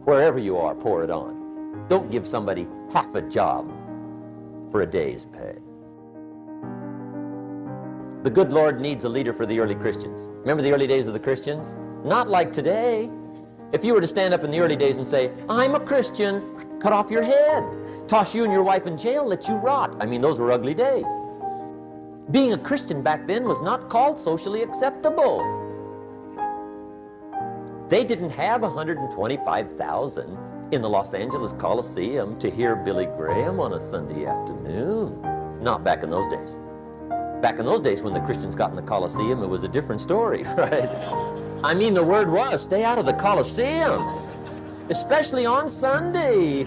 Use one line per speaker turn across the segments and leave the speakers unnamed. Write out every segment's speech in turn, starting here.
Wherever you are, pour it on. Don't give somebody half a job for a day's pay. The good Lord needs a leader for the early Christians. Remember the early days of the Christians? Not like today. If you were to stand up in the early days and say, I'm a Christian, cut off your head, toss you and your wife in jail, let you rot. I mean, those were ugly days. Being a Christian back then was not called socially acceptable. They didn't have 125,000 in the Los Angeles Coliseum to hear Billy Graham on a Sunday afternoon. Not back in those days. Back in those days when the Christians got in the Coliseum, it was a different story, right? I mean, the word was, stay out of the Coliseum, especially on Sunday.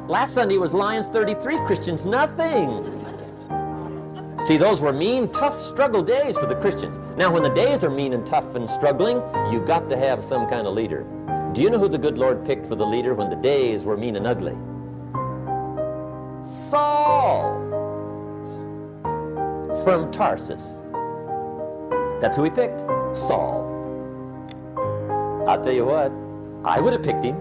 Last Sunday was Lions 33, Christians nothing. See, those were mean, tough struggle days for the Christians. Now, when the days are mean and tough and struggling, you got to have some kind of leader. Do you know who the good Lord picked for the leader when the days were mean and ugly? Saul from Tarsus. That's who he picked, Saul. I'll tell you what, I would have picked him.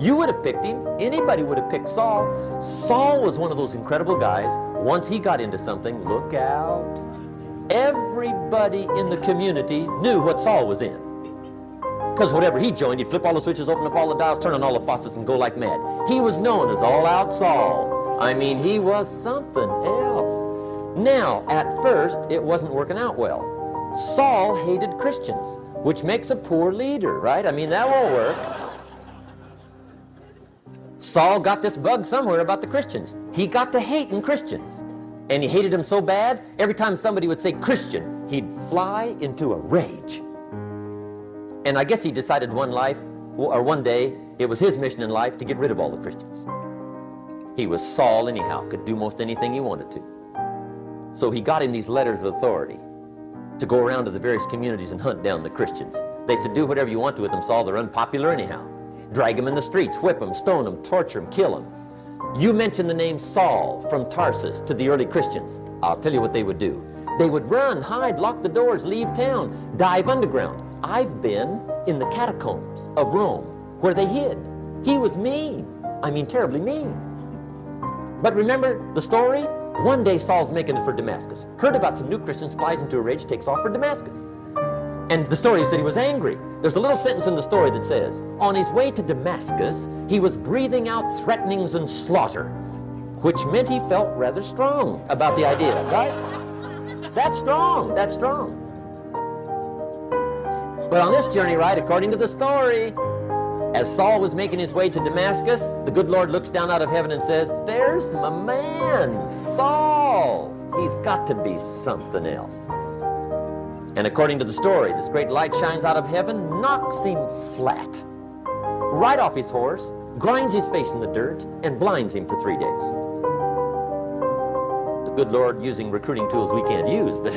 You would have picked him. Anybody would have picked Saul. Saul was one of those incredible guys. Once he got into something, look out. Everybody in the community knew what Saul was in. Because whatever he joined, he'd flip all the switches, open up all the dials, turn on all the faucets, and go like mad. He was known as All-Out Saul. I mean, he was something else. Now, at first, it wasn't working out well. Saul hated Christians, which makes a poor leader, right? I mean, that won't work. Saul got this bug somewhere about the Christians. He got to hating Christians. And he hated them so bad, every time somebody would say Christian, he'd fly into a rage. And I guess he decided one day, it was his mission in life to get rid of all the Christians. He was Saul anyhow, could do most anything he wanted to. So he got him these letters of authority to go around to the various communities and hunt down the Christians. They said, do whatever you want to with them, Saul, they're unpopular anyhow. Drag them in the streets, whip them, stone them, torture them, kill them. You mention the name Saul from Tarsus to the early Christians, I'll tell you what they would do. They would run, hide, lock the doors, leave town, dive underground. I've been in the catacombs of Rome where they hid. He was mean. I mean, terribly mean. But remember the story? One day Saul's making it for Damascus. Heard about some new Christians, flies into a rage, takes off for Damascus. And the story said he was angry. There's a little sentence in the story that says, on his way to Damascus, he was breathing out threatenings and slaughter, which meant he felt rather strong about the idea, right? That's strong, that's strong. But on this journey, right, according to the story, as Saul was making his way to Damascus, the good Lord looks down out of heaven and says, there's my man, Saul. He's got to be something else. And according to the story, this great light shines out of heaven, knocks him flat, right off his horse, grinds his face in the dirt, and blinds him for 3 days. The good Lord using recruiting tools we can't use, but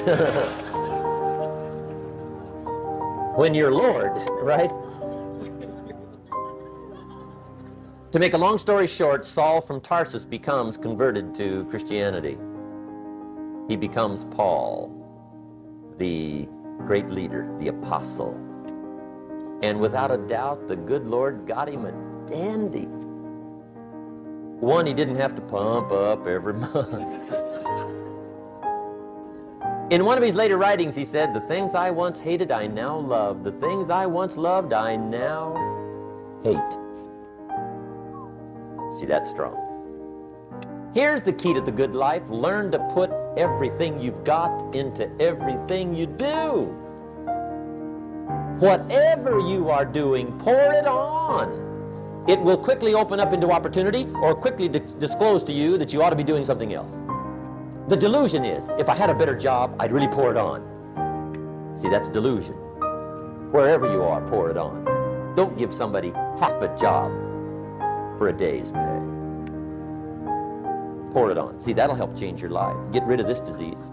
when you're Lord, right? To make a long story short, Saul from Tarsus becomes converted to Christianity. He becomes Paul, the great leader, the apostle. And without a doubt, the good Lord got him a dandy. One he didn't have to pump up every month. In one of his later writings, he said, the things I once hated, I now love. The things I once loved, I now hate. See, that's strong. Here's the key to the good life. Learn to put everything you've got into everything you do. Whatever you are doing, pour it on. It will quickly open up into opportunity or quickly disclose to you that you ought to be doing something else. The delusion is, if I had a better job, I'd really pour it on. See, that's delusion. Wherever you are, pour it on. Don't give somebody half a job for a day's pay. Pour it on. See, that'll help change your life. Get rid of this disease.